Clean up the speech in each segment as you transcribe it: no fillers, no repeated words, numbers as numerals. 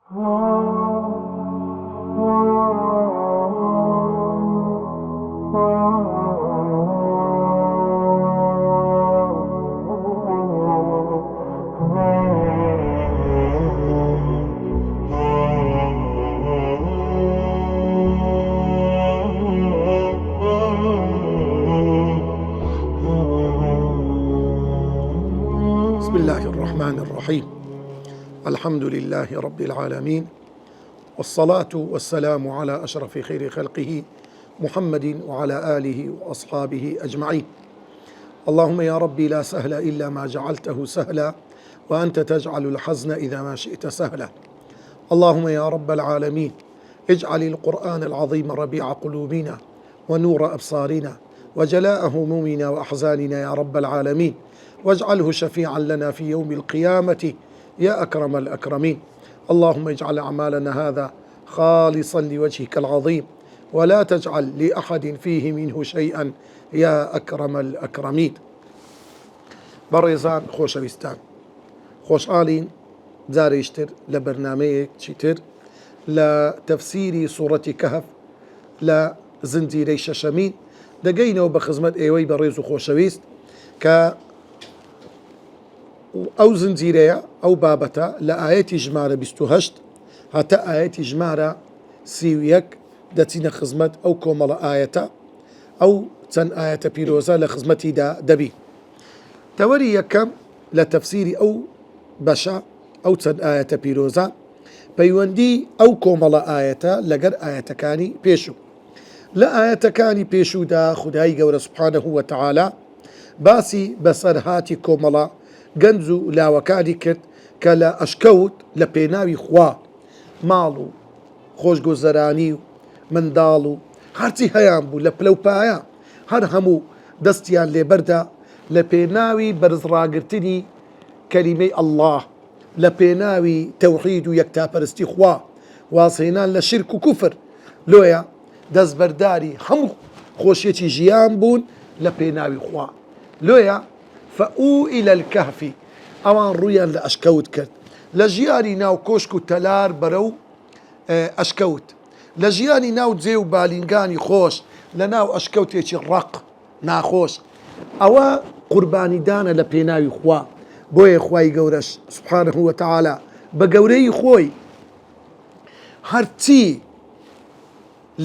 بسم الله الرحمن الرحيم. الحمد لله رب العالمين، والصلاة والسلام على أشرف خير خلقه محمد وعلى آله وأصحابه أجمعين. اللهم يا ربي لا سهل إلا ما جعلته سهلا، وأنت تجعل الحزن إذا ما شئت سهلا. اللهم يا رب العالمين اجعل القرآن العظيم ربيع قلوبنا ونور أبصارنا وجلاء همومنا وأحزاننا يا رب العالمين، واجعله شفيعا لنا في يوم القيامة يا أكرم الأكرمين. اللهم اجعل أعمالنا هذا خالصا لوجهك العظيم، ولا تجعل لأحد فيه منه شيئا يا أكرم الأكرمين. بەڕێزان خۆشەویستان، خۆشحاڵین جارێشتر لە بەرنامەیەک چیتر لە تەفسیری سوورەتی کەهف لە زنجیرەی شەشەمین دەگەینەوە بە خزمەت ئێوەی بەڕێز و خۆشەویست کە ئەو زنجیرەیە ئەو بابەتە لە ئاەتی ژمارە 28 هەتا ئاەتی ژمارە 31 دەچینە خزمەت ئەو کۆمەڵە ئاەتە، ئەو چەند ئاەتە پیرۆزە لە خزمەتیدا دەبی. تەوەری یەکەم لە تەفسیری ئەو بەشە ئەو چەند ئاەتە پیرۆزە پەیوەندی ئەو کۆمەڵە ئاەتە لەگەر ئاەتەکانی پێشوو. لە ئاەتەکانی پێشوودا خودای گەورە سوبحانەهو وەتەعالا باسی بەسەرهاتی کۆمەڵە گەنج و لاوەکانی کرد کە لە ئەشکەوت لە پێناوی خوا ماڵ و خۆشگوزەرانی و منداڵ و هەرچی هەیان بوو لە پلەپایە هەر هەموو دەستیان لێبەردا لە پێناوی بەرزڕاگرتنی کەلیمەی ئەڵڵاه، لە پێناوی تەوحید و یەکتاپەرستی خوا، واسهێنان لە شرک و کوفر، لۆیە دەستبەرداری هەموو خۆشیەتی ژیان بوون لە پێناوی خوا. لۆیە فەئوو ئیلە الکەهفی، ئەوان ڕوویان لە ئەشکەوت کرد، لە ژیانی ناو کۆشک و تەلار بەرەو ئەشکەوت، لە ژیانی ناو جێ و بالینگانی خۆش لە ناو ئەشکەوتێکی ڕق ناخۆش. ئەوە قوربانیدانە لە پێناوی خوا. بۆیە خوای گەورەش سوبحانەهو وەتەعالا بە گەورەی خۆی هەرچی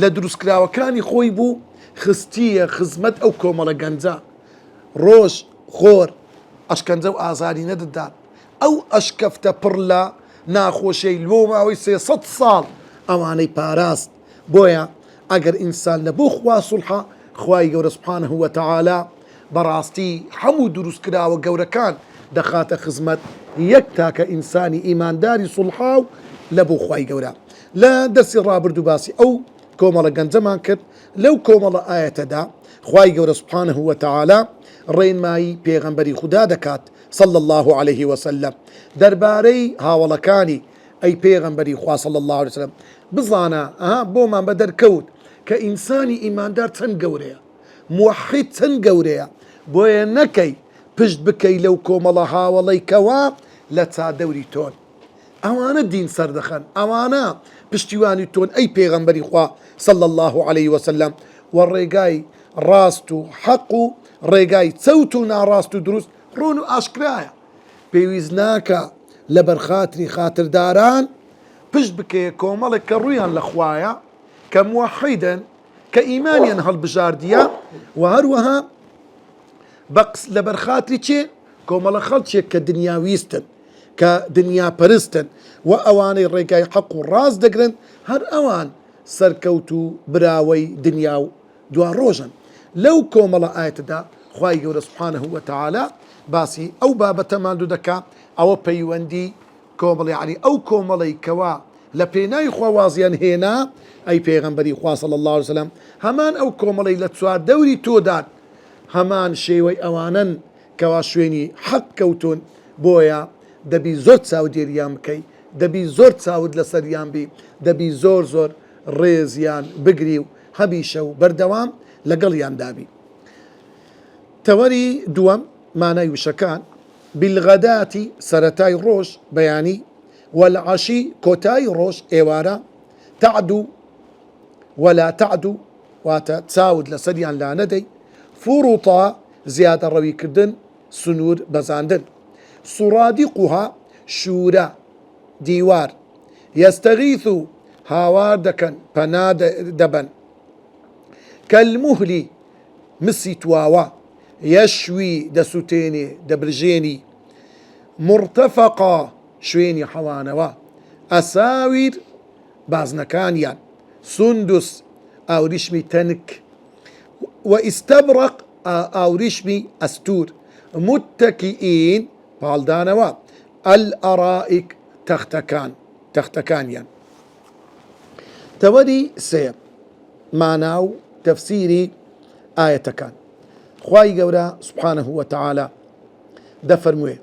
لە دروستکراوەکانی خۆی بوو خستیە خزمەت ئەو کۆمەڵە گەنجە، ڕۆژ خۆر ئەشکەنجە و ئازاری نەدەدات. ئەو ئەشکەفتە پڕ لە ناخۆشەی لۆ ماوەی 300 ساڵ ئەوانەی پاراست. بۆیە ئەگەر ئینسان لە بۆ خوا سوڵحە، خوای گەورە سوبحانەهو وەتەعالا بەڕاستی هەموو دروستکراوە گەورەکان دەخاتە خزمەت یەک تاکە ئینسانی ئیمانداری سوڵحاو لە بۆ خوای گەورە. لە دەستی ڕابردوو باسی ئەو کۆمەڵە گەنجەمان کرد. لەو کۆمەڵە ئاەتەدا خوای گەورە سوبحانەهو وەتەعالا ڕێنمایی پێغەمبەری خودا دەکات صلی الله عليه وسلم دەربارەی هاوڵەکانی ئەی پێغەمبەری خوا صلی الله عليه وسلم. بزانە بۆمان بە دەرکەوت کە ئینسانی ئیماندار چەند گەورەیە، موحید چەند گەورەیە. بۆیە نەکەی پشت بکەی لەو کۆمەڵە هاوڵەی کەوا لە چادەوری تۆن، ئەوانە دین سەردەخەن، ئەوانە پشتیوانی تۆن ئەی پێغەمبەری خوا صلی الله عليه وسلم. و ڕێگای ڕاست و حەق و ڕێگای چەوت و ناڕاست و دروست ڕۆن و ئاشکرایە. پێویست ناکە لە بەرخاتری خاترداران پشت بکەیە کۆمەڵێک کە ڕوویان لە خوایە، کە موحیدن، کە ئیمانیان هەڵبژاردیە، و هەروەها لە بەرخاتری چێ کۆمەڵە خەڵکێک کە دنیاویستن، کە دنیا پەرستن، و ئەوانەی ڕێگای حەق و ڕاست دەگرن، هەر ئەوان سەرکەوت و براوەی دنیا و دوا ڕۆژن. لەو کۆمەڵە ئاەتەدا خوای گەورە سوبحانەهو وەتەعالا باسی ئەو بابەتەمان دوو دەکا، ئەوە پەیوەندی کۆمەڵی عەلی ئەو کۆمەڵەی کەوا لە پێناوی خوا وازیان هێنا ئەی پێغەمبەری خوا صلی الله عليه وسلم، هەمان ئەو کۆمەڵەی لە چواردەوری تۆدان هەمان شێوەی ئەوانن کەوا شوێنی حەق کەوتون. بۆیە دەبی زۆر چاودێریان بکەی، دەبی زۆر چاود لەسەریان بی، دەبی زۆر زۆر ڕێزیان بگری و هەمیشە و بەردەوام لەگەڵیان دابی. تەوەری دووەم مانای وشەکان بالغەداتی سەرەتای ڕۆژ بەیانی والعشي كوتاي روش إيوارا تعدو ولا تعدو واتا تساود لسريان لا ندي فرطا زيادة روي كردن سنور بزاندن سرادقها شورا ديوار يستغيث هاوار دكن بناد دبن كالمهل مسي تواوا يشوي دسوتيني دبرجيني مرتفقا شويني حوانوا أساور بازنكانيان سندس أو رشمي تنك واستبرق أو رشمي أستور متكئين بالدانوا الأرائك تختكانيان تودي سير معناو تفسيري آية كان خواي قورا سبحانه وتعالى دفر مويه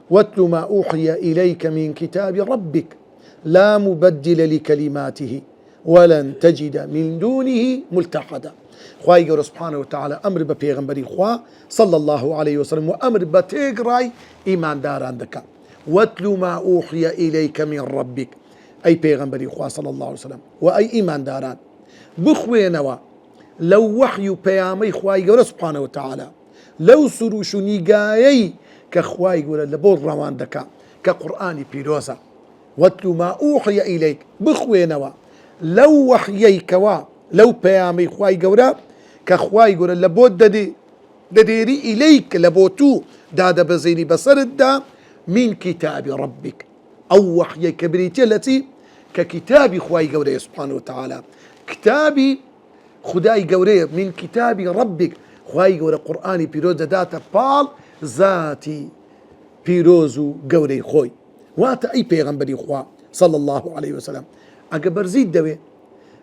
واتل ما أوحي إليك من كتاب ربك لا مبدل لكلماته ولن تجد من دونه ملتحدا خواي قورا سبحانه وتعالى أمر ببيغمبري خوا صلى الله عليه وسلم وأمر بتيقراي إيمان داران دكا واتل ما أوحي إليك من ربك أي بيغمبري خوا صلى الله عليه وسلم وأي إيمان داران بخوينوا لو وحي بيامي خواي قورا سبحانه وتعالى لو سروش نيقايي كخواي قورا لبور روان دكا كقرآن بيروسا واتل ما أوحي إليك بخوينوا لو وحيي كوا لو بيامي خواي قورا كخواي قورا لبود دديري إليك لبوتو دادا بزيني بصرد دا من كتاب ربك أو وحيي كبريتي التي ككتاب خواي قورا سبحانه وتعالى كتابي خداي قوري من كتاب ربك خواي قوري قرآني بيروز داتا بال ذاتي بيروزو قوري خوي واتا اي بيغمبري خوا صلى الله عليه وسلم اقا برزيد دوي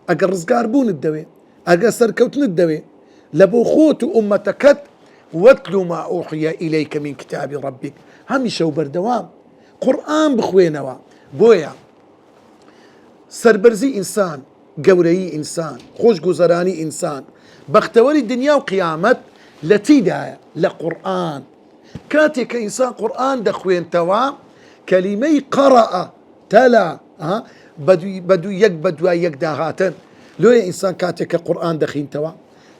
اقا رزقار بون الدوي اقا سركوتن الدوي لبو خوتو امتكت واتلو ما اوحي اليك من كتاب ربك همي شو بردوام قرآن بخوينوا بويا سربرزي انسان قوري إنسان خوش قزراني إنسان بختوري الدنيا وقيامت لتيدا لقرآن كاتك إنسان قرآن دخوين توا كلمي قرأ تلا بدو يك داهاتن لو إنسان كاتك قرآن دخين توا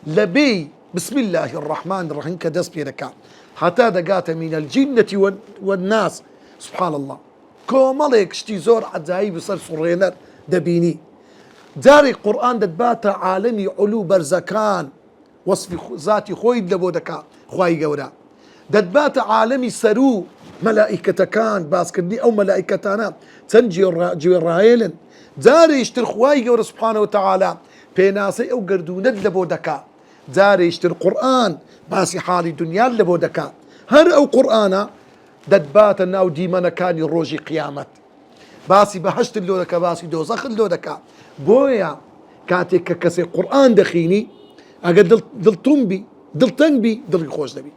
لبي بسم الله الرحمن الرحيم كدس بيركا حتى دقات من الجنة والناس سبحان الله كومالك شتي زور عزايب صار صرينر دبيني جاري قرآن دبات عالمي علو برزكان وصف ذاتي خويد لبودكا خواي قورا دبات عالمي سرو ملائكة كان باسكدني أو ملائكتانا تنجي الرايلن جاري يشتر خواي قورا سبحانه وتعالى بيناسي أو قردو ند لبودكا جاري يشتر قرآن باسي حالي دنيا لبودكا هر أو قرآن دبات الناو ديمانا كان يروجي قيامت باسي بهشت اللودكا باسي دوزخ اللودكا بويا كاتك كسي قرآن دخيني أقل دلتن بي دل خوش دبي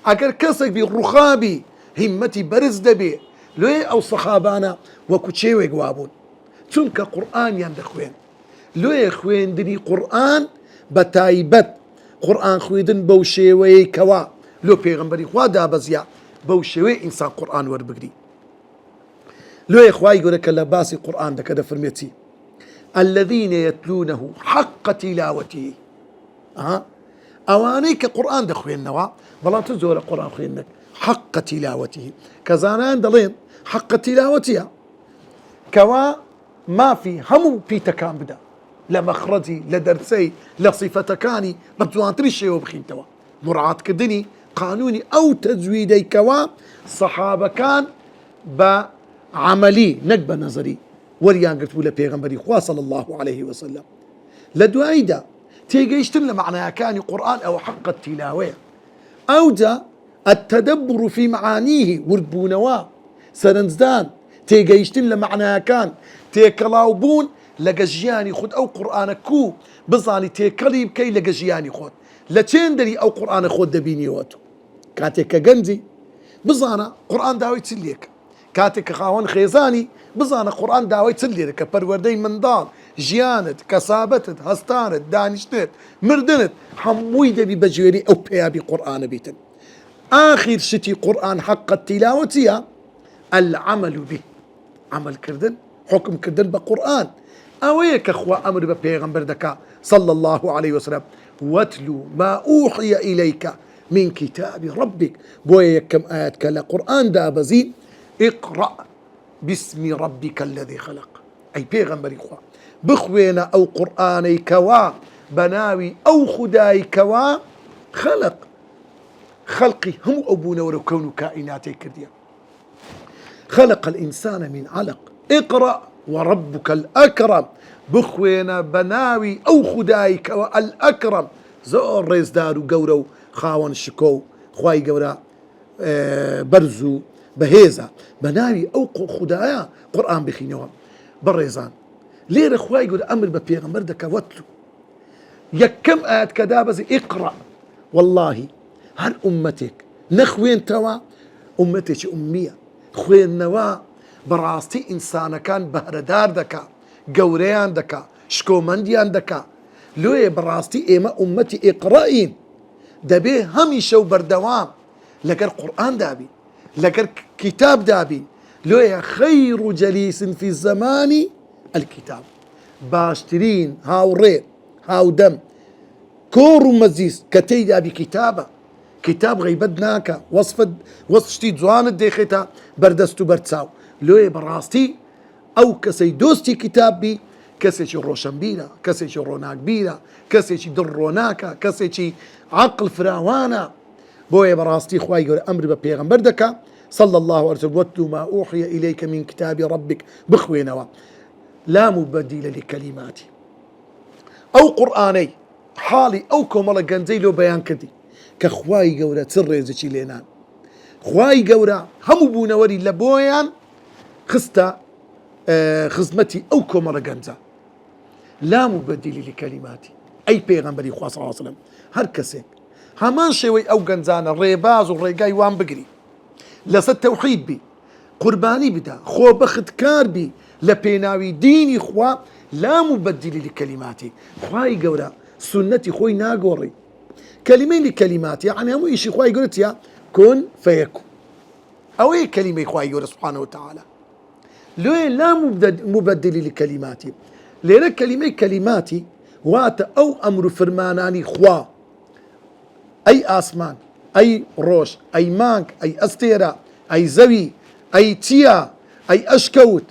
أقل كسك بي رخابي همتي برز دبي لوي أو صحابانا وكوشيوي قوابون تنك قرآن يام دخوين لوي خوين دني قرآن بتايبت قرآن خويدن بوشيوي كوا لو بيغمبري خوا دابزيا بوشيوي إنسان قرآن وربقري لوي خواي يقولك لباسي قرآن دكذا فرميتي الذين يتلونه حق تلاوته أوانيك قرآن دخوين نوا بلان تزور القرآن خوينك حق تلاوته كزانان دلين حق تلاوتها كوا ما في همو في تكام بدا لمخرجي لدرسي لصفتكاني بتوان تريشي وبخين توا مراعاة كدني قانوني أو تزويدي كوا صحابة كان بعملي نقبة نظري وريان قلت ولا بيغمبري خوا صلى الله عليه وسلم لدوائدا تيجيشتن لمعنى كان قرآن أو حق التلاوة أو دا التدبر في معانيه وردبونوا سرنزدان تيجيشتن لمعنى كان تيكلاوبون لقجياني خد أو قرآن كو بظاني تيكليب كي لقجياني خد لتشندري أو قرآن خد دبيني واتو كاتيكا جنزي بظانا قرآن داوي تسليك كاتك خاون خيزاني بزانا قرآن داوي تسليك بروردي من دار جيانت كسابتت هستانت دانشتت مردنت حموي دبي بجيري أو بيابي قرآن بيتن آخر شتي قرآن حق التلاوة العمل به عمل كردن حكم كردن بقرآن أويك أخوة أمر ببيغمبر دكا صلى الله عليه وسلم واتلو ما أوحي إليك من كتاب ربك بويك كم آيات كلا قرآن دابزين اقرأ باسم ربك الذي خلق أي بيغمبر إخوة بخوينا أو قرآني كوا بناوي أو خداي كوا خلقي هم أبونا ولو كونوا كائناتي كرديا خلق الإنسان من علق اقرأ وربك الأكرم بخوينا بناوي أو خداي كوا الأكرم زور ريز دارو قورو خاون شكو خواي قورا برزو بهيزة بناوي أو خدايا قرآن بخينيوها بالريزان ليه خواي يقول أمر ببيغمبر دكا واتلو يكم آيات كدابز اقرأ والله هر أمتك نخوين توا أمتك أمية خوين نوا براستي إنسان كان بهردار دكا قوريان دكا شكومنديان دكا لوي براستي إيما أمتي اقرأين دبي هميشه وبردوام لقر قرآن دابي لقر كتاب دابي لوي خير جليس في الزمان الكتاب باشترين هاو ري هاو دم كور مزيز كتي دابي كتابة كتاب غيبدناك وصف شتي جوان الديختا بردستو بردساو لوي براستي أو كسي دوستي كتاب بي كسي روشنبيرا كسي روناك بيرا كسي دروناكا كسي عقل فراوانا بوي براستي خواي يقول أمر ببيغمبر دكا صلى الله عليه وسلم واتلو ما أوحي إليك من كتاب ربك بخوينوا لا مبدل لكلماتي أو قرآني حالي أو كومالا جنزي لو بيان كدي كخواي قورا تسريزي لينان خواي قورا همو بونوري لبويان خستا خزمتي أو كومالا جنزا لا مبدل لكلماتي أي بيغمبري خوا صلى الله عليه وسلم هركسك همان شوي أو جنزانا ريباز وريقاي وان بقري لسا التوحيد بي قرباني بدا خو بخت كار بي لبيناوي ديني خوا لا مبدل لكلماتي خواي قورا سنتي خوي ناقوري كلمين لكلماتي يعني همو إشي خواي قولت يا كن فيكون أو أي كلمة خواي قولت سبحانه وتعالى لو لا مبدل لكلماتي لأن كلماتي وات أو أمر فرماناني خوا أي آسمان أي روش أي مانك أي أستيرا أي زوي أي تيا أي أشكوت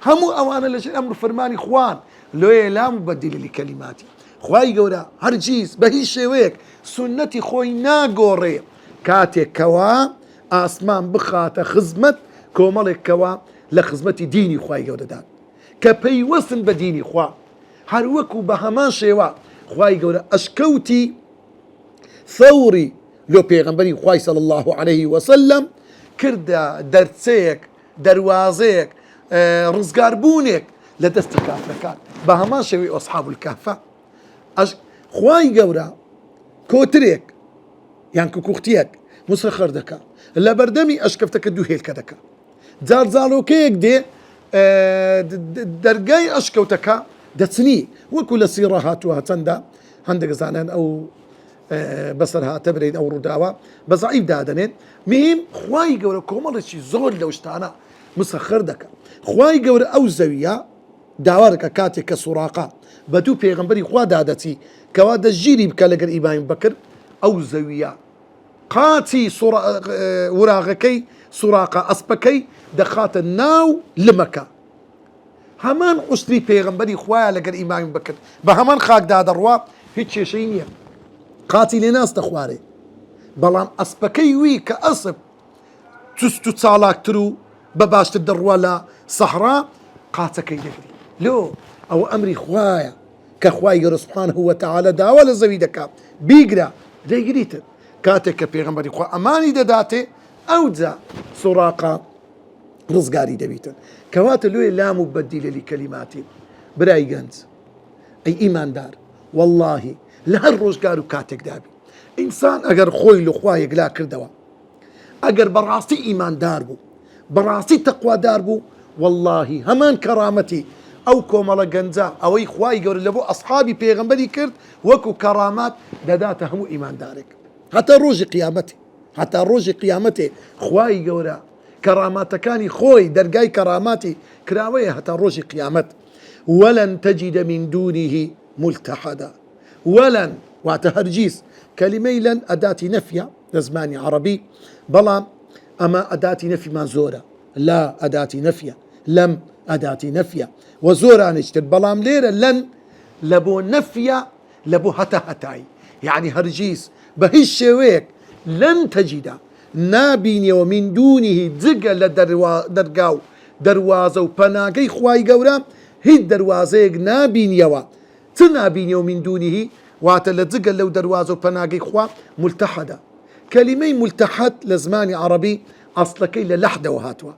همو أوانا لشي أمر فرماني خوان لو لا مبدل لكلماتي خواي قورا هرجيز بهي شويك سنتي خوي ناقوري كاتي كوا آسمان بخاتا خزمت كومالك كوا لخزمتي ديني خواي قورا دان كبي وصن بديني خوا هروكو بهمان شوا خواي قورا أشكوتي ثوري لو بيغمبري خواي صلى الله عليه وسلم كردا درسيك دروازيك رزقار بونك لدست كافركان بهمان شوي أصحاب الكهفة خواي قورا كوتريك يعني كوختيك مسخر دكا لا بردمي أشكفتك الدوهيل كدكا زالو كيك دي درقاي أشكوتك دتسني وكل سيرة هاتوها تندا عندك زانان أو بصرها تبريد أو رداوة بضعيف دادنين مهم خواي قورا كومالشي زول لو اشتانا مسخر دكا خواي قورا أو زوية داوارك كاتك سراقة بدو بيغمبري خوا دادتي كواد الجيري بكالقر إيمان بكر أو زوية قاتي وراغكي سراقة أسبكي دخات الناو لمكة همان أسري بيغمبري خوا لقر إيمان بكر بهمان خاك داد الروا هيتشي شينيا قاتي لناس تخواري بلان أسبكي وي كأسب تستو تسالاك ترو بباشت الدروا صحراء قاتكي يجري لو أو أمري خوايا كخواي سبحانه وتعالى داوى لزويدك بيقرا ديقريت كاتك بيغمبري خوا أماني داداتي أو ذا سراقة رزقاري دبيتن كوات لوي لا مبدل لكلماتي براي جنز أي إيمان دار والله لهر رزقارو كاتك دابي إنسان أجر خوي لخواي لا كردوا أجر براسي إيمان داربو براسي تقوى داربو والله همان كرامتي أو كومالا جنزا أو إخواي قول لبو أصحابي بيغمبري كرت وكو كرامات داداتهم إيمان دارك حتى روج قيامته خواي قولا كراماتكاني خوي درجاي كراماتي كراوية حتى روجي قيامت. ولن تجد من دونه ملتحدا. ولن واتهرجيس كلمة لن أداة نفية لزماني عربي بلا أما أداة نفي ما زورة لا أداة نفية لم أداة نفية وزورة نشتر بلام ليرة لن لبو نفية لبو هتاي يعني هرجيس بهش شويك لن تجد نابيني ومن دونه دقة لدرقاو دروازة وبناقي خواي قورا هي دروازة نابينيوا تنابينيو من دونه واتل دقة لو دروازة وبناقي خوا ملتحدة. كلمة ملتحد لزماني عربي أصلكي للحدة وهاتوا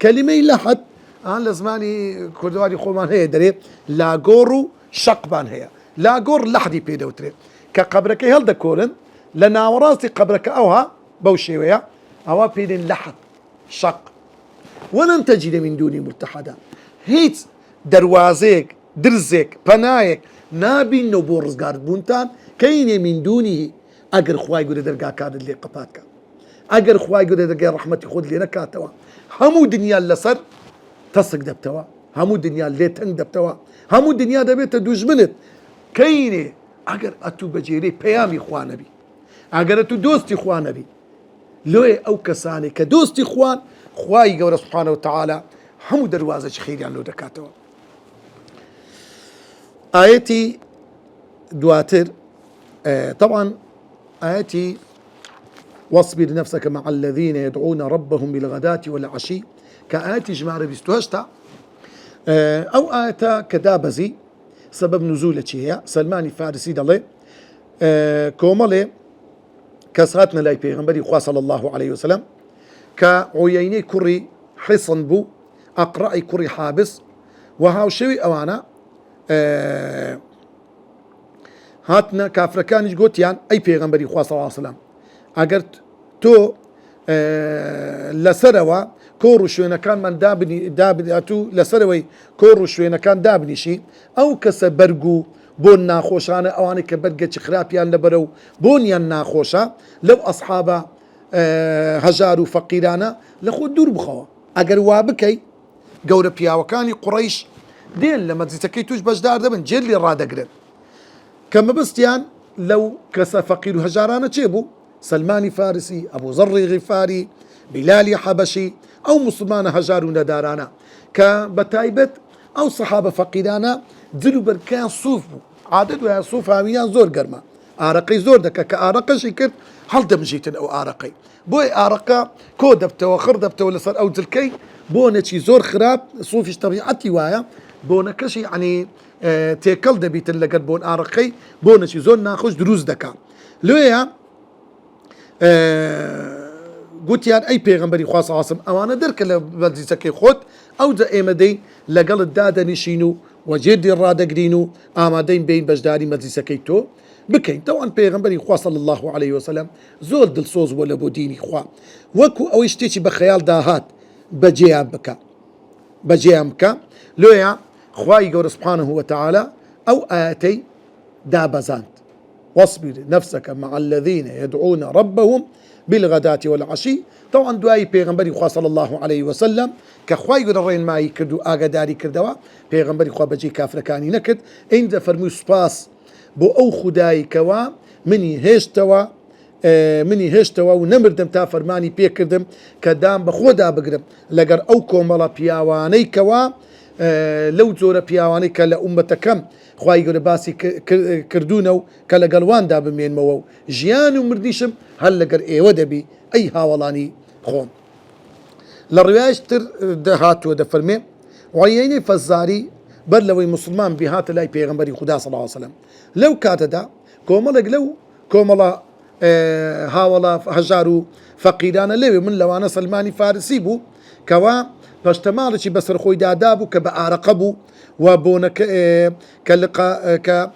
كلمة لحد لزماني كردواري خومان هي دري لاغورو شقبان هي لاغور لحدي بيدوتري كقبرك هل دكولن لنا وراسي قبرك أوها بوشيويا أو بيدن لحد شق. ولن تجد من دوني ملتحدا هيت دروازيك درزك بنايك نابي نبو رزقار بونتان كاين من دونه اگر خواي قد درقا كان اللي قباتك اگر خواي قد درقا رحمتي خود لي نكاتوا همو دنيا لسر تصق دبتوا همو دنيا اللي تنگ دبتوا همو دنيا دبيت دوج منت كاين اگر اتو بجيري بيامي خوان بي اگر اتو دوستي خوان بي لوي او كساني كدوستي خوان خواي قول سبحانه وتعالى همو دروازة خير يعني لو دكاتوا. آيتي دواتر طبعا آيتي واصبر نفسك مع الذين يدعون ربهم بالغداة والعشي كآيتي جماعة بيستوهشتا أو آيتا كدابزي سبب نزول هي سلمان فارسي دالي كومالي كساتنا لاي بيغنبري خواه صلى الله عليه وسلم كعييني كري حصن بو أقرأي كري حابس وهاو شوي أوانا هاتنا كافركانش قوتيان أي بيغنبري خواه صلى الله عليه وسلم أقرت تو لسروا كورو شوينا كان من دابني أتو لسروي كورو شوينا كان دابني شي أو كسبرقو بون ناخوشانا أواني كبرقة خرابيان لبرو بونيان ناخوشا لو أصحابا هجارو فقيرانا لخود دور بخوا أقر وابكي قورة بياوكاني قريش دين لما تزيتكي توش بجدار دبن جيلي رادقرن كما بستيان لو كسا فقير هجارانا تشيبو سلماني فارسي أبو ذر غفاري بلالي حبشي أو مسلمان هجارو ندارانا كبتايبت أو صحابة فقيرانا دلو بركان صوف عادت ويا صوف هاويان زور قرما آرقي زور دكا كآرقا شكرت هل دمجيتن أو آرقي بوي آرقا كو دبتو وخر دبتو لصر أو دلكي بونا شي زور خراب صوفيش طبيعتي وايا بونا كشي يعني تيكل دبيتن لقد بون آرقي بونا شي زور ناخوش دروز دكا لويا قلت يعني أي بيغمبري خاص عاصم أوانا درك لبلدي سكي خود أو دا إيمدي لقل الدادا نشينو وجيدي الرادة قرينو آمادين بين بجداري مدي سكيتو بكين طبعا بيغمبري خوا صلى الله عليه وسلم زول دل صوز ولا بوديني خوا وكو أو يشتيشي بخيال داهات بجيام بكا لويا خوا يقول سبحانه وتعالى أو آتي دابزانت واصبر نفسك مع الذين يدعون ربهم بالغداة والعشي طبعا دعاء بيغمبري خوا صلى الله عليه وسلم كخواي قررين ما يكردو آقاداري كردوا بيغمبري خوا بجي كافر كاني نكد عند فرمو سباس بو أو خداي كوا مني هشتوا ونمردم تا فرماني بيكردم كدام بخودا بقرم لقر أو كومالا بياواني كوا لو زور بياواني كلا أمتكم خواي قول باسي كردونو كلا قلوان داب من مو جيانو مرديشم هل لقر ايوه دبي اي هاولاني خوم للروايش تر دهاتو دفرمي وعييني فزاري برلوي مسلمان بهات لاي بيغمبري خدا صلى الله عليه وسلم لو كاتدا كومالا لو كومالا هاولا هجارو فقيرانا لوي من لوانا سلماني فارسي بو كوا فاشتمالشي بسر خوي دادابو كبآرقبو وبونك كلقى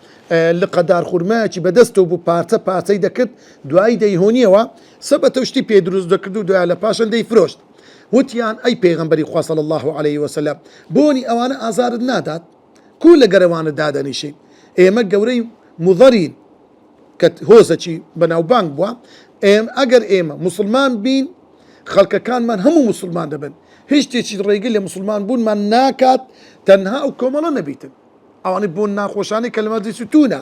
دار خرماتي بدستو بو بارتا دكت دعاي دي هونيوا سبتوشتي بيدروز دكدو دعاي على باشن دي فروشت وتيان اي بيغمبري خوا صلى الله عليه وسلم بوني اوانا ازار النادات كل قروان دادا نيشي ايما قوري مضرين كت هوزتي بناو بانك بوا ايم اگر ايما مسلمان بين خەڵکەکانمان هەموو مسلمان دەبن هیچ شتێکی ڕێگە لە مسلمان بوونمان ناکات تەنها ئەو کۆمەڵە نەبیتن ئەوانەی بۆن ناخۆشانی کە لە مەجلیس توونە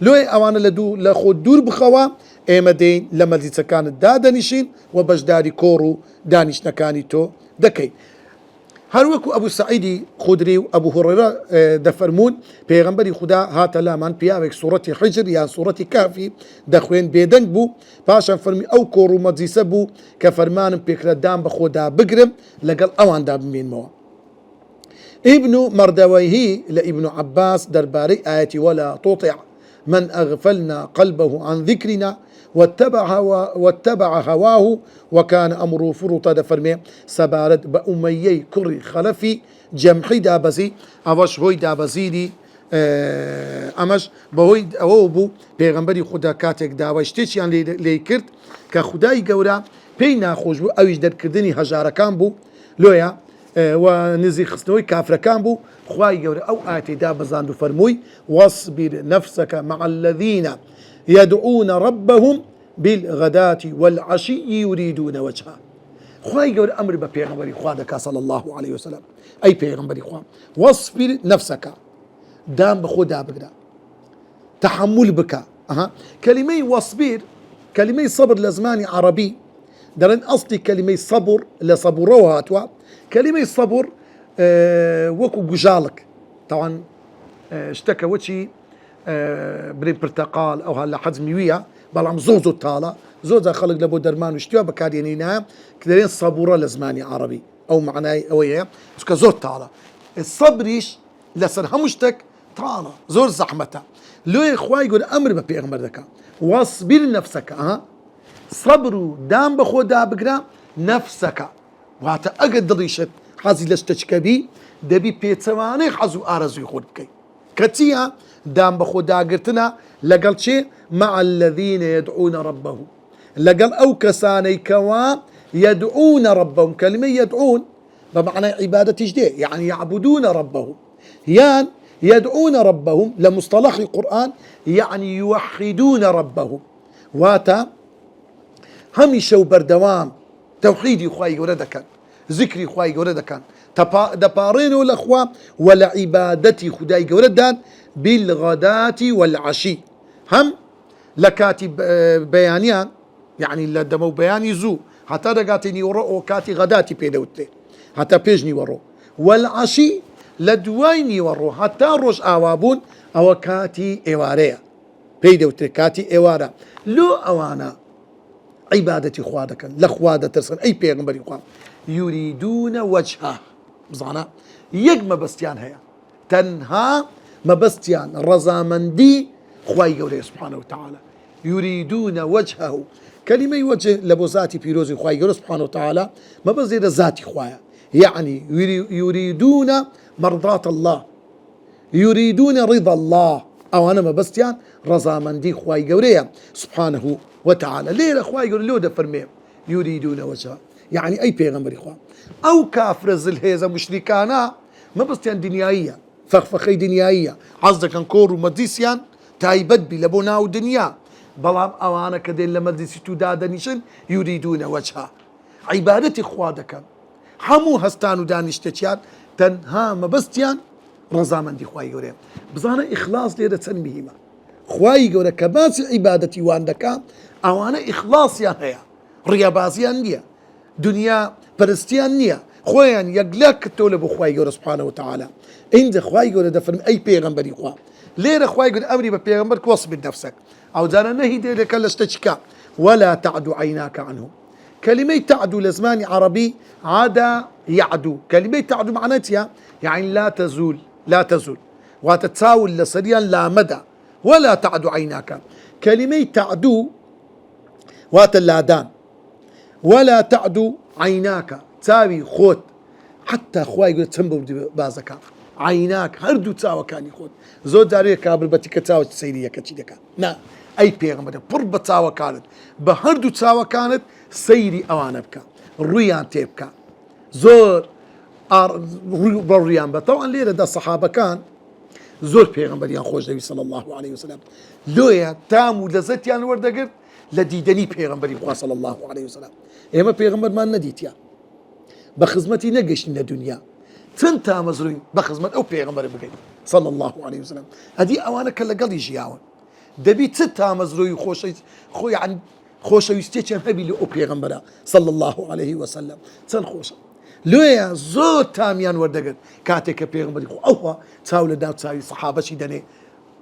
لۆی ئەوانە لە خۆ دوور بخەوە ئێمە دەین لە مەجلیسەکانت دادەنیشین و بەشداری کۆڕ و دانیشتەکانی تۆ دەکەین هەروەکو ئەبوو سەعیدی خودری و ئەبوو هوڕێرە دەفەرمون پێغەمبەری خوددا هاتە لامان پیاوێک سوورەتی حیجر یان سوورەتی کافی دەخوێن بێدەنگ بوو پاشان فەرمی ئەو کۆڕ و مەجلیسە بوو کە فەرمانم پێکرا دام بە خۆدا بگرم لەگەڵ ئەواندا بمێنمەوە ابن مردويه لابن عباس درباري آياتي ولا تطع من أغفلنا قلبه عن ذكرنا واتبع هواه وكان أمره فرطا دفرمي سبارد بأميي كري خلفي جمحي دابزي أوش هوي دابزيدي ئەمەش بەهۆی ئەوە بوو پێغەمبەری خوددا کاتێک داوای شتێکیان لێ کرد کە خودای گەورە پێی ناخۆش بوو ئەویش دەرکردنی هەژارەکان بوو لۆیە و نزی خستنەوەی کافرەکان بوو خوای گەورە ئەو ئاتێدا بەزاند و فەرمووی واصبر نفسك مع الذين يدعون ربهم بالغداة والعشي يريدون وجهه خوای گەورە ئەمر بە پێغەمبەری خوا دەکا صلی الله عليه وسلم ئەی پێغەمبەری خوا واصبر نفسك دام بخۆدا بگرە تحمل بکە کەلیمەی واصبر کەلیمەی صبر لە زمانی عەرەبی دەڵێن ئەسڵی کەلیمەی صبر لە سەبوڕەوە هاتووە کەلیمەی صبر وەکو گوژاڵک تاوان شتەکە وەچی برێ پرتەقال ئەوها لە حەزمی ویە بەڵام زۆر تاڵە زۆر خەڵک لە بۆ دەرمان و شتووە بەکارێنینە کە دەڵێن سەبوڕە لە زمانی عەرەبی ئەو معنای ئەوەیە چکە زۆر تاڵە سەبریش لەسەر هەموو شتێک تاڵە زۆر زەحمەتە لۆی خوای گەورە ئەمر بە پێغەمبەر دەکا واصبر نفسەکە سەبر و دام بە خۆدا بگرە نەفسەکە واتە ئەگەر دڵیشت حەزی لە شتێکەکە بی دەبی پێچەوانەی حەز و ئارەزوی خۆت بکەیت کە چییە دام بە خۆداگرتنە لەگەڵ چێ مع الذين يدعون ربهم لەگەڵ ئەو کەسانەی کەوا يدعون ربهم کەلیمەی يدعون بمعنى عبادتیش دێ يعني يعبدون ربهم يان يدعون ربهم لمصطلح القرآن يعني يوحدون ربهم واتا هميشه بردوام توحيدي خواي ولدكان ذكري خواي ولدكان دبارين الأخوة ولا عبادتي خداي ولدان بالغداة والعشي هم لكاتي بيانيان يعني لدمو بياني زو حتى دقاتني ورو كاتي غداتي بيدوتي حتى بيجني ورو والعشي لدوايني ورو حتى روش آوابون أو كاتي إيواريا بيدوتي كاتي إيوارا لو أوانا عبادتي خوادك لخوادة ترسل أي بيغمبري خواد يريدون وجهه بزانا يك مبستيان هيا تنها مبستيان رزامندي خواي قولي سبحانه وتعالى يريدون وجهه كلمة وجه لبوزاتي بيروزي خواي قولي سبحانه وتعالى ما بزيد ذاتي خوايا يعني يريدون مرضاة الله يريدون رضا الله أو أنا مبستيان رزامندي خواي قولي سبحانه وتعالى ليه خواي قولي لو دفرمي يريدون وجهه يعني أي بيغمبر إخوان أو كافر الهيزة مشركانا ما بستيان دنيائية فخفخي دنيائية عزدك انكور ومديسيان تايبت بي لبونا ودنيا بلام أوانا كدين لمديسي تدادا نشن يريدون وجهها عبادة إخوادك حمو هستانو دانشتشيان تنها ما بستيان رزامن دي خواهي قولي بزانا إخلاص ليرة تنبيهما خواهي قولي كباس عبادتي واندكا أوانا إخلاص يا هيا ريابازيان ديا دنيا پرستیان نییە خۆیان یەکلاک کردەوە لە بۆ خوای گەورە سبحانه وتعالى ئینجا خوای گەورە دەفەرمێ ئەی پێغەمبەری خوا لێرە خوای گەورە ئەمری بە پێغەمبەر کە واصبر نفسك ئەو جارە نەهی دێرەکە لە شتێکە ولا تعدو عيناك عنهم كلمة تعدو لزمان عربي عدا يعدو كلمة تعدو معناتها يعني لا تزول وتتساول لسريا لا مدى ولا تعدو عيناك كلمة تعدو واتلادان ولا تعدو عيناك تساوي خوت حتى خواي يقول تنبو بازكا عيناك هردو تساوى كان يخوت زود داري كابل بتيك تساوى سيرية كتشيدكا نا أي بيغمبر بربة تساوى كانت بهردو تساوى كانت سيري أوانبكا ريان تيبكا زور ريان طبعا ليه دا الصحابة كان زور بيغمبر يان خوش نبي صلى الله عليه وسلم لويا تامو لزت يان وردقر لديدني بيغمبري بخوا صلى الله عليه وسلم إما بيغمبر ما نديتيا بخزمتي نقش الدنيا تنتا مزروين بخزمت أو بيغمبري بقي صلى الله عليه وسلم هذه أوانا كلا قلي جياون دبي تنتا مزروي خوي عن خوش ويستيشن هبي لأو بيغمبرا صلى الله عليه وسلم تن خوش لويا زود تاميان وردقن كاتك بيغمبري خو أوه تاول داو تساوي صحابة شي دني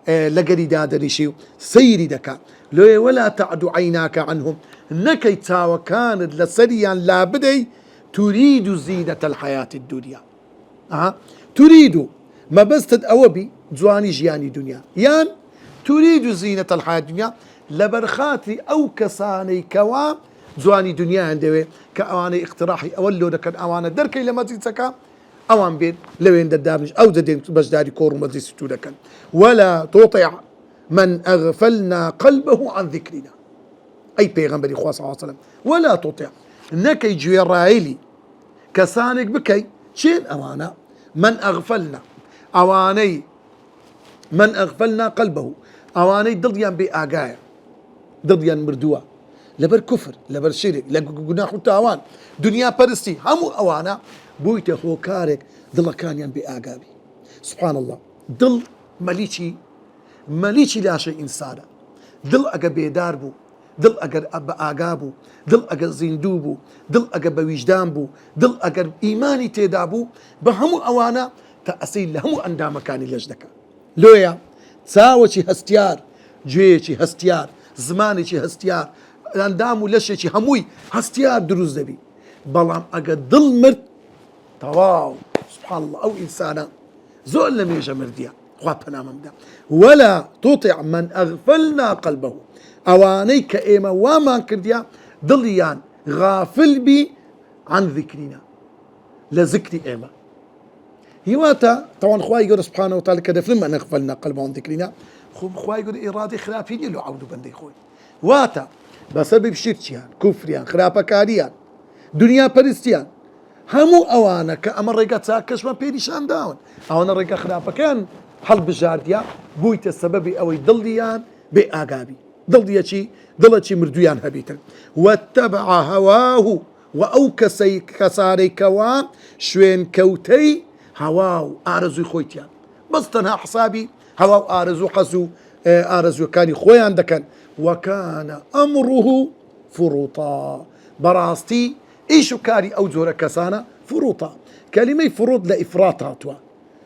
لقري دادني شيو سيري دكا لو ولا تعد عيناك عنهم نكي تاو كانت لسريا لا بدي تريد زينة الحياة الدنيا تريد ما بس تدأوبي جواني جياني دنيا يان تريد زينة الحياة الدنيا لبرخاتي أو كساني كوا جواني دنيا عندي كأواني اقتراحي أولو دكان أوانا دركي لما تنسكا أوان بين لوين دامج أو دين بجداري كور مدري ستودكن ولا تطع من أغفلنا قلبه عن ذكرنا أي بيغمبري خوا صلى الله عليه وسلم ولا تطع نكي جويرايلي كسانك بكي شين أوانا من أغفلنا أواني من أغفلنا قلبه أواني ضديان بآقايا ضديان مردوا لبر كفر لبر شرك لقناح التاوان دنيا برستي همو أوانا بويته هو كارك ضل كان ينبي آقابي سبحان الله ضل مليشي لا شيء إنسانا ضل أقا بيداربو ضل أقا آقابو ضل أقا زندوبو ضل أقا بوجدانبو ضل أقا إيماني تيدابو بهمو أوانا تأسيل لهمو أندا مكاني لجدك لويا تساوشي هستيار جويشي هستيار زماني هستيار اندامو لشي هموي هستيار دروز دبي بلام أقا ضل مرت تواو سبحان الله أو إنسانا زول لم يجا مرديا خوابنا ممدا ولا تطع من أغفلنا قلبه أوانيك إيما وما كرديا ضليان غافل بي عن ذكرنا لذكر إيما هواتا طبعا خواي يقول سبحانه وتعالى كده فلما أن أغفلنا قلبه عن ذكرنا خواي يقول إرادة خرافين يلو عودوا بندي خوي واتا بسبب شركيان كفريان خرافة كاريان دنيا برستيان همو أوانا كأمر رجع تاكش ما بيريشان داون أوانا رجع خرافة كان حلب الجارديا بويت السبب أو ضليان بآقابي ضليا شي ضلت شي مردويان هبيتا واتبع هواه وأوكسي كساري كوا شوين كوتي هواو آرزو خويتيان بس تنها حسابي هواو آرزو حسو آرزو كاني خويان دكان وكان أمره فروطا براستي إيشو كاري أو زورا كسانا فروطا كلمة فروط لإفراط هاتوا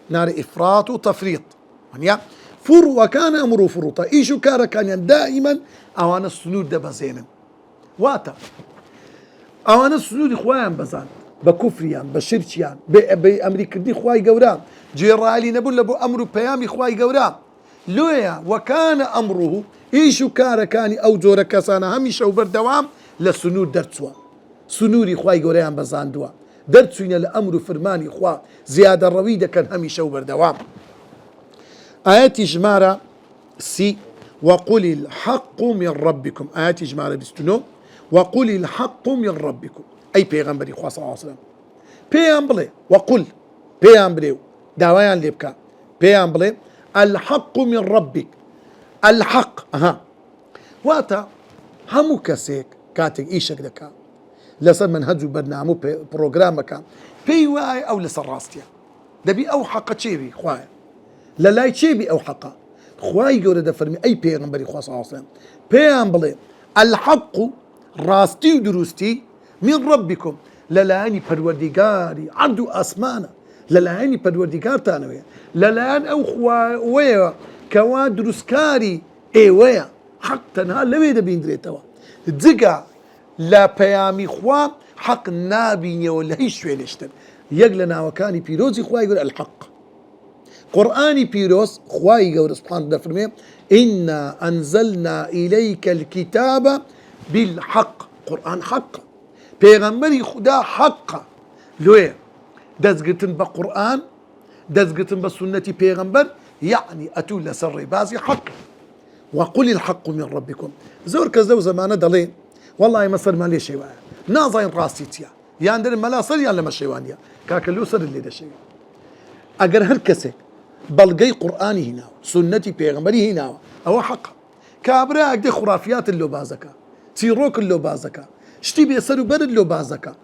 نار إفراط وتفريط يعني وكان أمره فروطا إيشو كارا كان دائما أوانا السنود ده بزينا واتا أوانا السنود إخوان بزان بكفريان بشرشيان بأمريكا دي خواي قورام جيرالي نبول لبو أمرو بيامي خواي قورام لويا وكان أمره إيشو كارا كان أو زورا كسانا هميشا وبردوام لسنود درتسوا سنوري خواي قوريان بزان دوا درتسوين لأمر فرماني خوا زيادة رويدة كان هميشا وبردوام آيات جمارة سي وقل الحق من ربكم آيات جمارة بستنو وقل الحق من ربكم أي بيغمبري خوا صلى الله عليه وسلم بيغمبري وقل بيغمبري داويان ليبكا بيغمبري الحق من ربك الحق واتا همو كسيك كاتك إيشك دكا لسر منهجو برنامو بروغرامك بيواي أو لسر راستيا دبي أو حقا تشيبي خوايا لا تشيبي أو حقا خواي يقول ده فرمي أي بيغمبري خوا صلى الله عليه وسلم بيغمبري الحق راستي ودروستي من ربكم للاني پروردگاري عرضو أسمانا للاني پروردگار تانويا للان أو خوايا كوا دروسكاري ويا حق تنها لوي ده بيندريتوا دقا لا بيامي خوا حق نابي ولا هي شوي لشتن يقلنا وكاني بيروزي خوا يقول الحق قرآني بيروز خوا يقول سبحانه وتعالى فرمي إنا أنزلنا إليك الكتاب بالحق قرآن حق بيغمبري خدا حق لويا دزقتن بقرآن دزقتن بسنة بيغمبر يعني أتول لسر بازي حق وقل الحق من ربكم زور كزو زمان دلين والله ما صار مالي شيء ناظرين راستيتيا يعني در ملا صار يعني لما شيوانيا كاكلو صار اللي ده شيء اگر هر كسك بلقي قرآني هنا سنتي بيغمبري هنا او حق كابرا اقدي خرافيات اللي بازكا تيروك اللو بازكا شتي بيسر برد اللو بازكا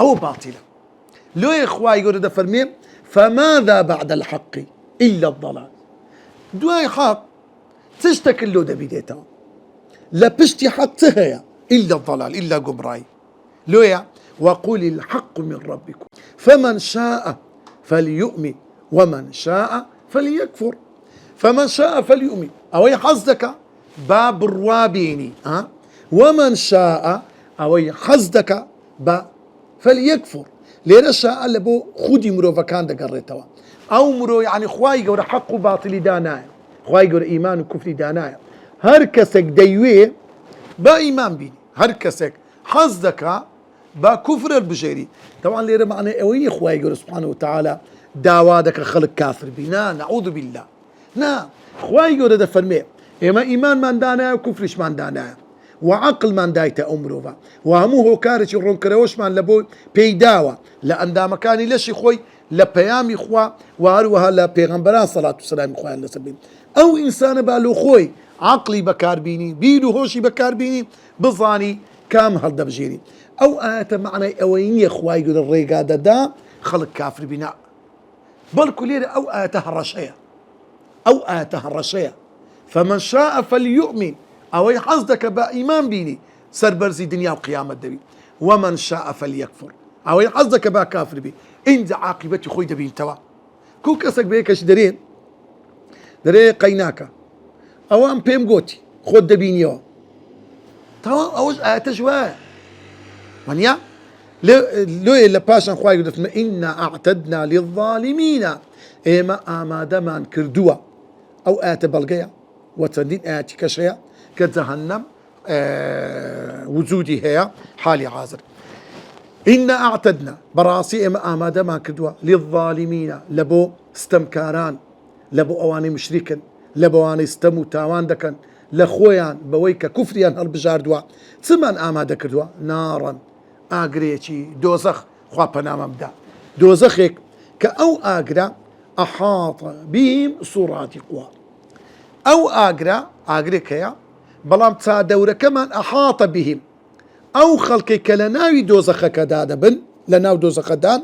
أو باطلة لو إخوة يقول فرمي فماذا بعد الحق إلا الضلال دواي حق تشتكي اللو دبيديتا لا بشتي حق تهيا إلا الضلال إلا قمراي لويا وقل الحق من ربكم فمن شاء فليؤمن ومن شاء فليكفر فمن شاء فليؤمن أو يحزدك باب الروابيني ومن شاء أو يحزدك فليكفر لأن شاء لبو خودي مرو فكان دقريتوا أو مرو يعني خواي قول حق باطل دانايا خواي قول إيمان وكفر دانايا هركسك ديوي با إيمان بيني هركسك حزدك با كفر البشري طبعا ليرى معنى اوي خواي يقول سبحانه وتعالى داوادك خلق كافر بنا نعوذ بالله خواي يقول هذا فرمي اما ايمان من دانا وكفرش من دانا وعقل من دايته امره وهمو هو كارش الرون كروش من لبو بيداوا لان دا مكاني لشي خوي لبيامي خوا وهروها لبيغمبران صلاة والسلام خوي الله سبين او انسان بالو خوي عقلي بكار بيني بيدو هوشي بكار بيني بظاني كام هالدا بجيري أو آت معنى أوين إخوائي يقول الرقادة دا خلق كافر بناء بل كلير أو آتها الرشية فمن شاء فليؤمن أو يحصدك بإيمان بيني سربرزي دنيا وقيامة دبي ومن شاء فليكفر أو يحصدك بكافر بي إن عاقبتي خوي دبين توا كو كسك بيكش درين قيناكا أو أم بيم قوتي خود دبين يوا توا أوش آتشواه ونيا لو لباشن خواي قلت إنا أعتدنا للظالمين إما آمادمان كردوا أو آت بلقيا وتندين آتي كشيا كجهنم وجودي هي حالي عازر إنا أعتدنا براسي إما آمادمان كردوا للظالمين لبو استمكاران لبو أواني مشركا لبو أواني استمو تاوان دكن لخويان بويك كفريان هالبجاردوا ثمان آماده كردوا نارا آقريتي دوزخ خوا بنام بدا دوزخك كأو آقرا أحاط بهم سرادقها أو آقريك يا بلام تا دورة كمان أحاط بهم أو خلقي كلناوي دوزخ كدادا بن لناو دوزخ دان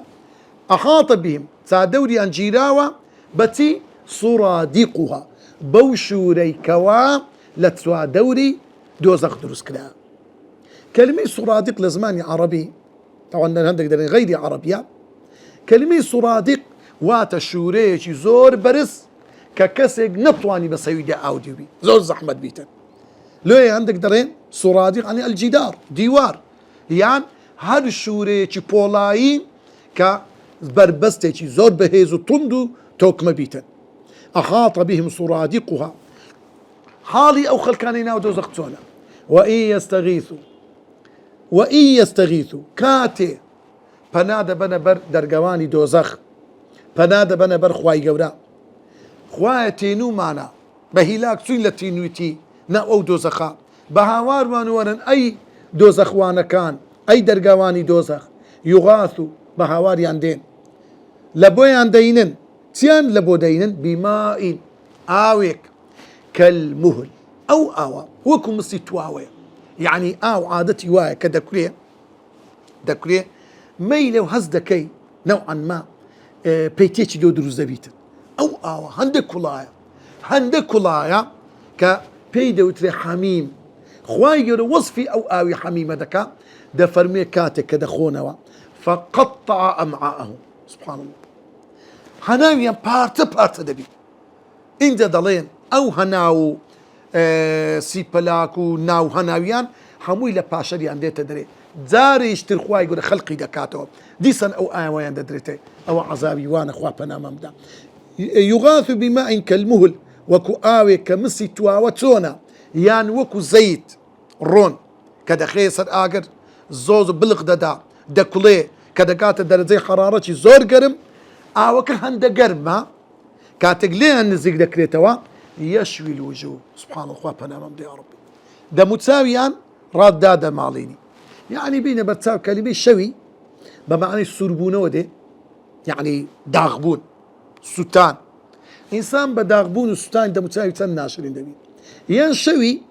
أحاط بهم تا دوري أنجيراوا بتي سرادقها بوشوري كوا لتسوا دوري دوزخ دروس كلا كلمة سرادق لزماني عربي طبعا عندك غير عربية كلمة سرادق وات شوريش زور برس ككسق نطواني بسويدة أوديو بي زور زحمة بيتن لو عندك درين سرادق يعني الجدار ديوار يعني هاد الشوريش بولاين كبربستي زور بهيزو تندو توكما بيتن أحاط بهم سرادقها حالي أو خلكانينا ودوزخ تونا وإن يستغيثوا كاتي پناده بنا بر درگوانی دوزخ پناده بنا بر خواهی گورا خواه تینو مانا بهیلاک سوین لتینویتی نا او دوزخا بهاوار وانوارن ای دوزخوانکان ای درگوانی دوزخ یغاثو بهاوار یاندین لبو یاندینن تیان لبو دینن بماء آویک كالمهل أو آوا وكم مصي تواوي يعني عادتي واي كدكريه ميلو هزدكي نوعا ما بيتيتش دو دروز دبيت أو آوا هندك كلايا كبيدو تري حميم خواير وصفي أو آوي حميمة دكا دفرمي كاتك كدخونوا فقطع أمعاءه سبحان الله هناويا بارت دبي إن دلين أو هناو سيبلاكو ناو هناويان هموي لباشري عندي تدري زاري يشتر خواي يقول خلقي دكاتو ديسن أو آويان دريتي أو عذابي وانا خوا بنام ممدا يغاث بماء كالمهل وكو آوي كمسي تواوتونا يان وكو زيت رون كدا خيسر آقر زوز بلغ دكولي كدا قات درجة حرارتي زور قرم آوك هندا قرم كاتقلي النزيق دكريتوا يشوي الوجوه سبحان الله بنا ممدي يا ربي ده متساويان راد دادا ماليني يعني بينا بتساوي كلمة شوي بمعنى السربونة دي يعني داغبون ستان إنسان بداغبون وستان ده متساوي تناشرين دبي ين شوي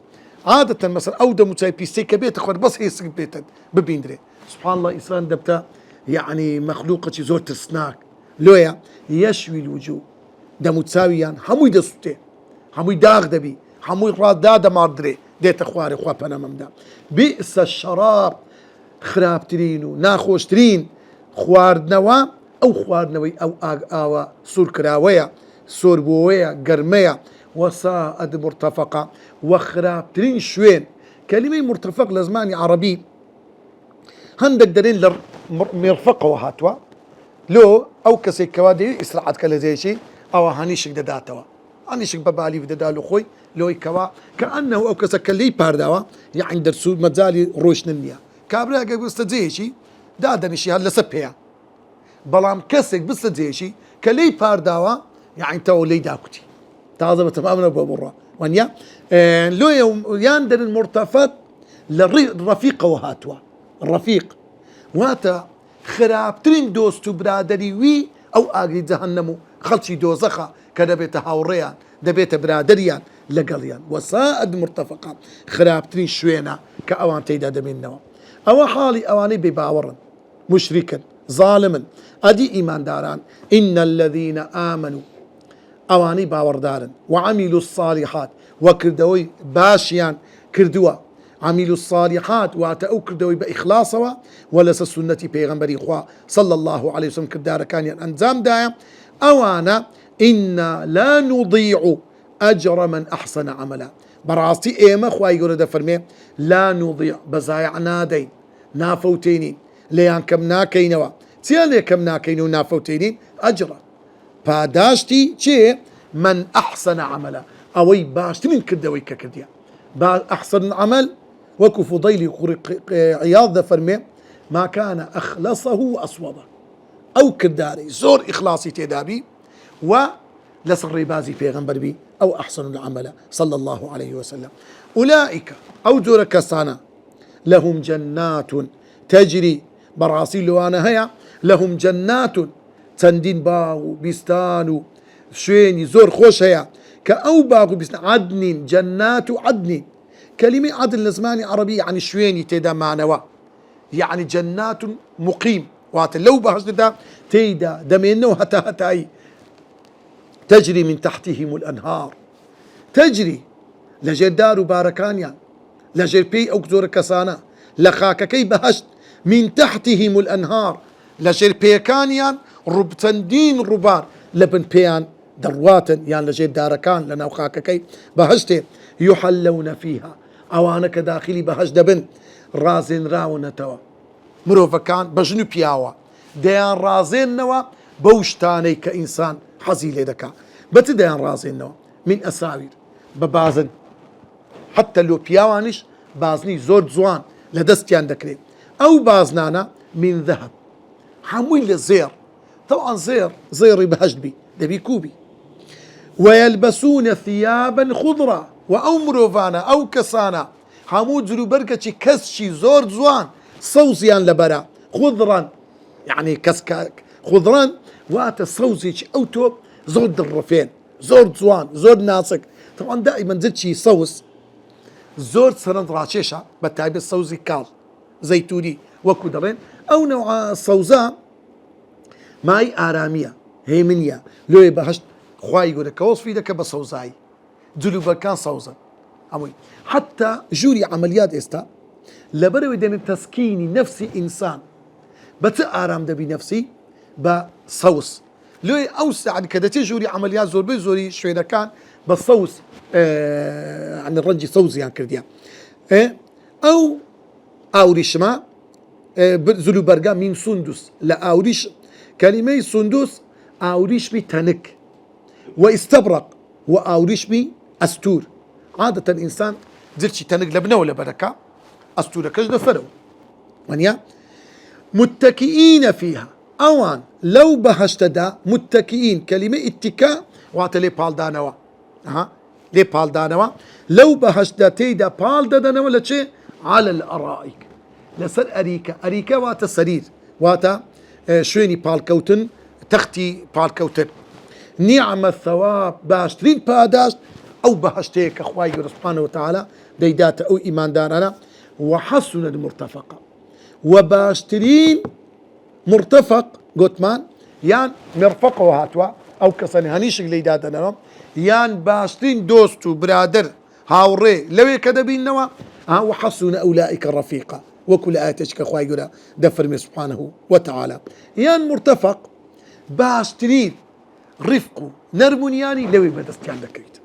عادة مثلا أو دموتاي بيستيك بيت أخوان بس هي سك بيت ببيندري سبحان الله إنسان دبتا يعني مخلوقة زور ترسناك لويا يشوي الوجوه دموتساويان هموي دسوتي هموي داغ دبي هموي راد دادا ماردري ديت أخواري أخوة بنا ممدا بئس الشراب خرابترين ناخوشترين خواردنوا أو خواردنوي أو آوا سور كراوية سور بوية قرمية وسائد مرتفقة وخرابترين شوين كلمة مرتفق لزماني عربي هندك دليل مرفقة وهاتوا لو أو كسي كوادي إسرعت كلا زي شيء أو هانيشك دداتوا هانيشك ببالي بدالو خوي لو يكوا كأنه أو كسكلي باردوا يعني درسو مزالي روش نمية كابرا قبل استزي شيء دادني شيء هلا سبيا بلام كسك بس زي شيء كلي باردوا يعني تو لي داكتي تعظم تماما بمرة وانيا لو ياندر المرتفق للرفيق وهاتوا الرفيق واتا خرابترين دوستو برادري وي أو آغي جهنمو خلشي دوزخا كدبيت هاوريان دبيت برادريان لقليان وسائد مرتفقا خرابترين شوينا كأوان تيدا دمين نوا أو حالي أواني بباورا مشركا ظالما أدي إيمان داران إن الذين آمنوا أواني باور دارن وعملوا الصالحات وكردوي باشيان كردوا عملوا الصالحات واتأو كردوي بإخلاصوا ولس السنة بيغمبري خوا صلى الله عليه وسلم كردار كان أنزام دايم أوانا إنا لا نضيع أجر من أحسن عملا براستي إيما خوا يقول فرمي لا نضيع بزايع نادين نافوتينين ليان كم ناكينوا تيالي كم ناكينو نافوتينين أجرا پاداشتی چه من أحسن عملا أوي باشت من كردوي ككرديا أحسن عمل وكو فضيل عياض فرمي ما كان أخلصه وأصوبه أو كرداري زور إخلاصي تدابي ولسر بازي في غنبر بي أو أحسن العمل صلى الله عليه وسلم أولئك أو زور كسانا لهم جنات تجري براسي لوانا هيا لهم جنات تندين باغو بيستانو شويني زور خوش هيا كأو باغو بيستان عدن جنات عدن كلمة عدن لزماني عربي يعني شويني تيدا معنوا يعني جنات مقيم وات لو بهجد دا تيدا دمينو هتاي تجري من تحتهم الأنهار تجري لجر دارو باركانيا لجر بي أو زور كسانا لخاككي بهجد من تحتهم الأنهار لجر بيكانيا ربتندين ربار لبن بيان درواتن يعني لجيت داركان لنا وخاككي بهجتي يحلون فيها أوانا كداخلي بهج دبن رازين راونا توا مروفا كان بجنو بياوا ديان رازين نوا بوشتاني كإنسان حزيلي دكا بتديان رازين نوا من أساوير ببازن حتى لو بياوانش بازني زور زوان لدستيان دكري أو بازنانا من ذهب حمويل الزير طبعا زير بهجد بي دبي كوبي ويلبسون ثيابا خضرا وأو مروفانا أو كسانا حمود زلو بركة كسشي زور زوان صوصيان لبرا خضرا يعني كسكاك خضرا وات صوصي أو توب زور درفين زور زوان زور ناسك طبعا دائما زلشي صوص زور سرند راشيشة بتعبي الصوصي كال زيتوني وكدرين أو نوع الصوزان ماي آرامية هيمنيا لو يبهشت خواي يقول كوص في دك بصوزاي جلو بركان صوزا أموي حتى جوري عمليات استا لبرو دين تسكيني نفسي إنسان بتآرام دبي نفسي بصوص لو أوسع كده تجوري عمليات زور بزوري شوي كان بصوص عن الرنجي صوزي يعني كرديا أو أوريش ما زلو برقا من سندس لا أوريش كلمة سندس أوريش بي تنك واستبرق وأوريش بي أستور عادة الإنسان زلشي تنك لبنه ولا بركة أستور كجد فرو ونيا متكئين فيها أوان لو بهشتدا متكئين كلمة اتكاء واتلي بالدانوا لي بالدانوا لو بهشتا تيدا بالدانوا ولا شيء على الأرائك لسر أريكة واتا سرير واتا شويني بالكوتن تختي بالكوتن نعم الثواب باشترين باداش أو بهشتيك أخواي سبحانه وتعالى ديدات أو إيمان دارنا وحسن المرتفقة وباشترين مرتفق قوتمان يان مرفقه هاتوا أو كسني هنيش اللي دادنا يان باشترين دوستو برادر هاوري لو كدبين نوا وحسن أولئك الرفيقة وكل آياتك أخواي يقول دفر سبحانه وتعالى يان مرتفق باشترين رفقو نرمونياني لوي بدستيان دكيت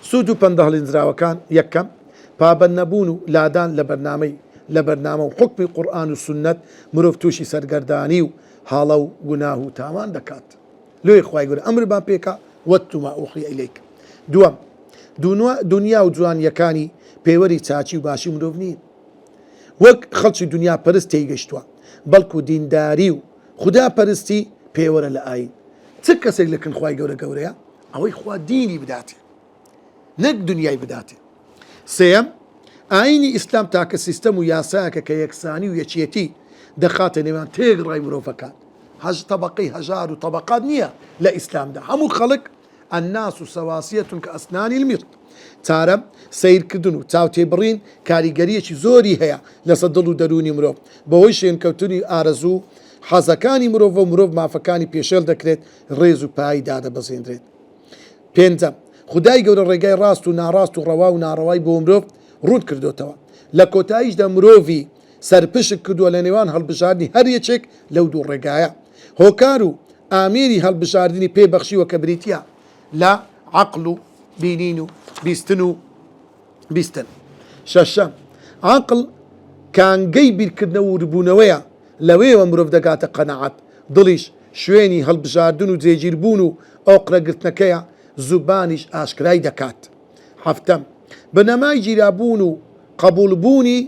سودو بنده لنزراوكان يكم بابن نبونو لادان لبرنامه وحكم القرآن والسنة مروفتوشي سرقردانيو هالو قناهو تامان دكات لو إخوة يقول أمر بابيكا واتما أوحي إليك دوام دنيا وجوان يكاني بيوري تاچي وباشي مروفنين وك خلصي دنيا پرستي گشتوا بلكو دينداريو خدا پرستي بيورا لآين تكسر لكن خواهي قورا أو إخوة ديني بداتي نك دنياي بداتي سيم آيني إسلام تاك السيستم وياساك كيكساني ويشيتي دخات نمان تغرى مروفكات هج طبقي هجار وطبقات نية لا إسلام ده همو خلق الناس سواسية كأسنان المرط تارم سير كدنو تاو تبرين كاريگريشي زوري هيا لصدلو دروني مروف بويشين كوتوني آرزو حزكاني مروف ومروف معفكاني بيشل دكريت ريزو باي دادا بزيندريت بينزم خدای گەورە ڕێگای ڕاست و ناڕاست و ڕەوا و ناڕەوای بۆ مرۆڤ ڕوون کردوتەوە لە کۆتاییشدا مرۆڤی سەرپشک کردووە لە نێوان هەڵبژاردننی هەر یەکێک لەو دوو ڕێگایە هۆکار و ئامێری هەڵبژاردننی پێبەخشیوە کە بریتە لە عەقڵ و بینین و بیستن و بیستن شەشەم عەقڵ کانگەی بیرکردنەوە و وربوونەوەیە لەوەیەوە مرۆڤ دەگاتە قەنەعەت دڵیش شوێنی هەڵبژاردن و جێگیربوون و ئۆقرەگرتنەکەیە زبانش ئاشکرای دەکات هەفتەم بەنەمای گیرابوون و قبولبوونی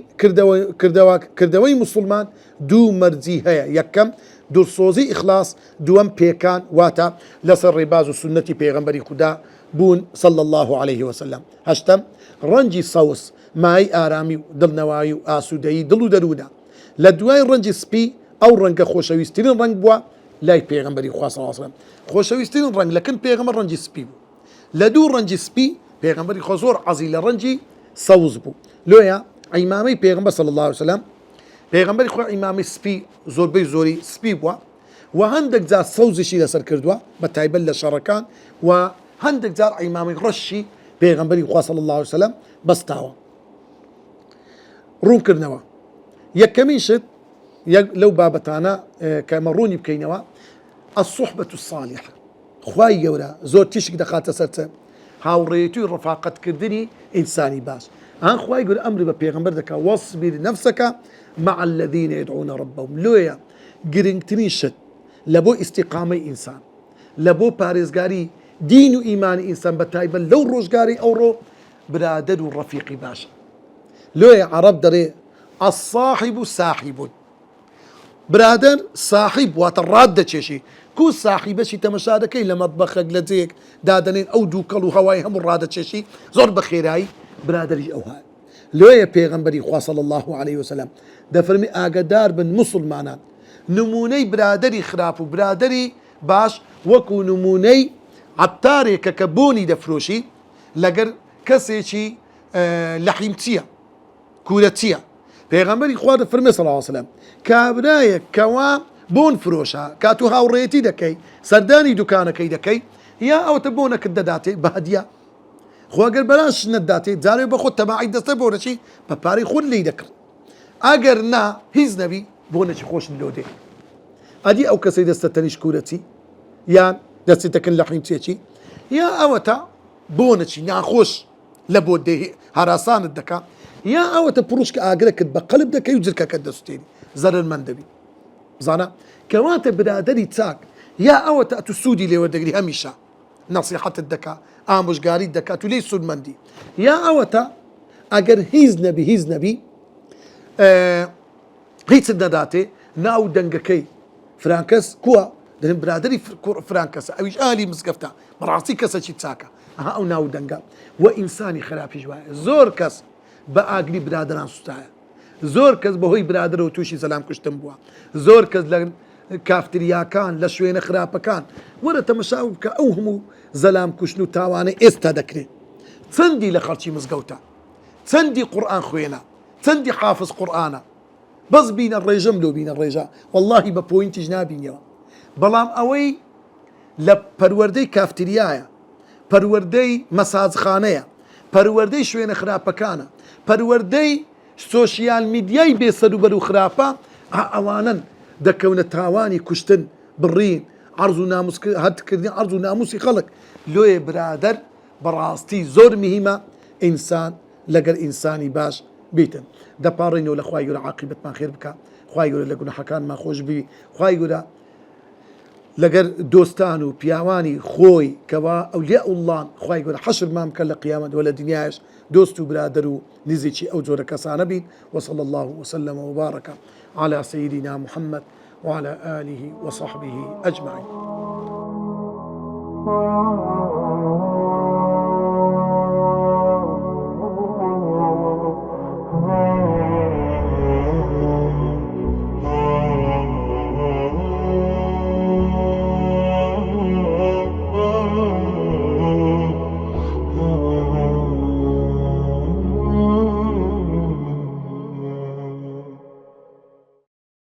کردەوەی مسلمان دوو مەرجی هەیە یەکەم دڵسۆزی ئیخلاس دووەم پێکان واتە لەسەر ڕێباز و سنەتی پێغەمبەری خودا بوون صلى الله عليه وسلم هەشتەم ڕەنجی سەوس مای ئارامی و دڵنەوایی و ئاسوودەیی دڵ و دەروونە لە دوای ڕەنجی سپی ئەو ڕەنگە خۆشەویستترین ڕەنگ بووە لای پێغەمبەری خوا صلی الله عليه وسلم خۆشەویستترین ڕەنگ لەکن پێغەمبەر ڕەنجی سپی بوو لە دوو ڕەنجی سپی پێغەمبەری خۆ زۆر عەزی لە ڕەنجی سەوز بوو لۆیە ئیمامەی پێغەمبەر صلی الله عليه وسلم پێغەمبەری خۆ ئیمامی سپی زۆربەی زۆری سپی بووە و هەندێک جار سەوزشی لەسەر کردووە بە تایبەت لە شەڕەکان و هەندێک جار ئیمامی ڕەشی پێغەمبەری خوا صلی الله عليه وسلم بەستاوە ڕوونکردنەوە یەکەمین شت لەو بابەتانە کە ئەمە ڕوونی بکەینەوە الصحبة الصالحة خوای گەورە زۆر تیشک دەخاتە سەر هاوڕێیەتی و ڕفاقەتکردنی ئینسانی باش خوای گەورە ئەمری بە پێغەمبەر دەکا واصبر نفسك مع الذين يدعون ربهم لۆیە گرنگترین شت لە بۆ ئیستیقامەی ئینسان لە بۆ پارێزگاری دین و ئیمانی ئینسان بە تایبەت لەو ڕۆژگاری ئەوڕۆ برادەر و ڕەفیقی باشە لۆیە عەرەب دەڵێ الصاحب ساحب برادر صاحب واتە ڕاد دەچێشی کو ساحیبەشی تەمەشا دەکەی لە مەطبەخێک لە جێیەک دادەنێن ئەو دووکەڵ و هەوای هەموو ڕادەچێشی زۆر بە خێرایی برادریش ئەو هەیە لۆیە پێغەمبەری خوا صلی الله عليه وسلم دەفەرمی ئاگادار بن مسلمانان نمونەی برادری خراپ و برادری باش وەکو نمونەی عەتارێکە کە بۆنی دەفرۆشی لەگەر کەسێکی لەحیمچیە کوورەچیە پێغەمبەری خوا دەفەرمێ صلی الله عليه وسلم کابرایەک کەوا بۆن فرۆشە کاتو هاوڕێتی دەکەی سەردانی دوکانەکەی دەکەی یا ئەوتە بۆنەکەت دەداتێ بە هەدیە خواگەر بەلاش نەداتێ جارێ بە خۆت تەماعی دەستە بۆنەچی بە پارەی خۆت لی دەکرد ئەگەر نا هیچ نەبی بۆنەکی خۆش لۆ دێ ئەدی ئەو کەسەی دەستە تەنیش کوورەتی یان دەستی دەکەن لە حیمچێکی یا ئەوەتە بۆنەچی ناخۆش لە بۆ دێ هەراسانت دەکا یا ئەوەتە پڕوشکە ئاگرەکەت بە قەلب دەکەی و جرکەکەت دەستێنی زەرمەند دەبی زانە کەواتە برادەری چاک یا ئەوەتە ئەتو سوودی لێوەردەگری هەمیشە نەسیحەتت دەکا ئامۆژگاریت دەکات و لێی سوودمەندی یا ئەوەتە ئەگەر هیچ نەبی هیچت نەداتێ ناو دەنگەکەی فرانکەس کووە دەڵێن برادەری فرانکەسە ئەویش ئالی مزگەفتە بەڕاستی کەسێکی چاکە ئەو ناو دەنگە و ئینسانی خراپیش وایە زۆر کەس بە ئاگری برادران سوتایە زۆر کەس بەهۆی برادرەوە تووشی سەلام کوشتن بووە زۆر کەس کافتریاکان لە شوێنە خراپەکان وەرە تەمەشا بکە ئەو هەموو زەلام کوشتن و تاوانەی ئێستا دەکرێت چەندی لە خەڵکی مزگەوتە چەندی قورئان خوێنە چەندی حافظ قورئانە بەس بینە ڕێژەم لۆ بینە ڕێژە واللهی بە پۆینتیش نابینەوە بەڵام ئەوەی لە پەروەردەی کافتریایە پەروەردەی مەساجخانەیە پەروەردەی شوێنە خراپەکانە پەروەردەی سۆشیال میدیای بێسەروبەر و خراپە ئەوانن دەکەونە تاوانی کوشتن بڕین عەرز و ناموس هەتکردنی عەرز و ناموسی خەڵک لۆیە برادەر بەڕاستی زۆر مهمە ئینسان لەگەر ئینسانی باش بیتن دەپاڕێنەوە لە خوای گەورە عاقیبەتمان خێر بکە خوای گەورە لە گوناحەکانمان خۆش بی خوای گەورە لەگەر دۆستان و پیاوانی خۆی کەوا ئەولیا ئوڵڵان خوای گەورە حەشرمان بکە لە قیامەت وە لە دنیاش دۆست و برادەر و نزیکی ئەو جۆرە کەسانە بین وصلى الله وسلم وبارك على سيدنا محمد وعلى آله وصحبه أجمعين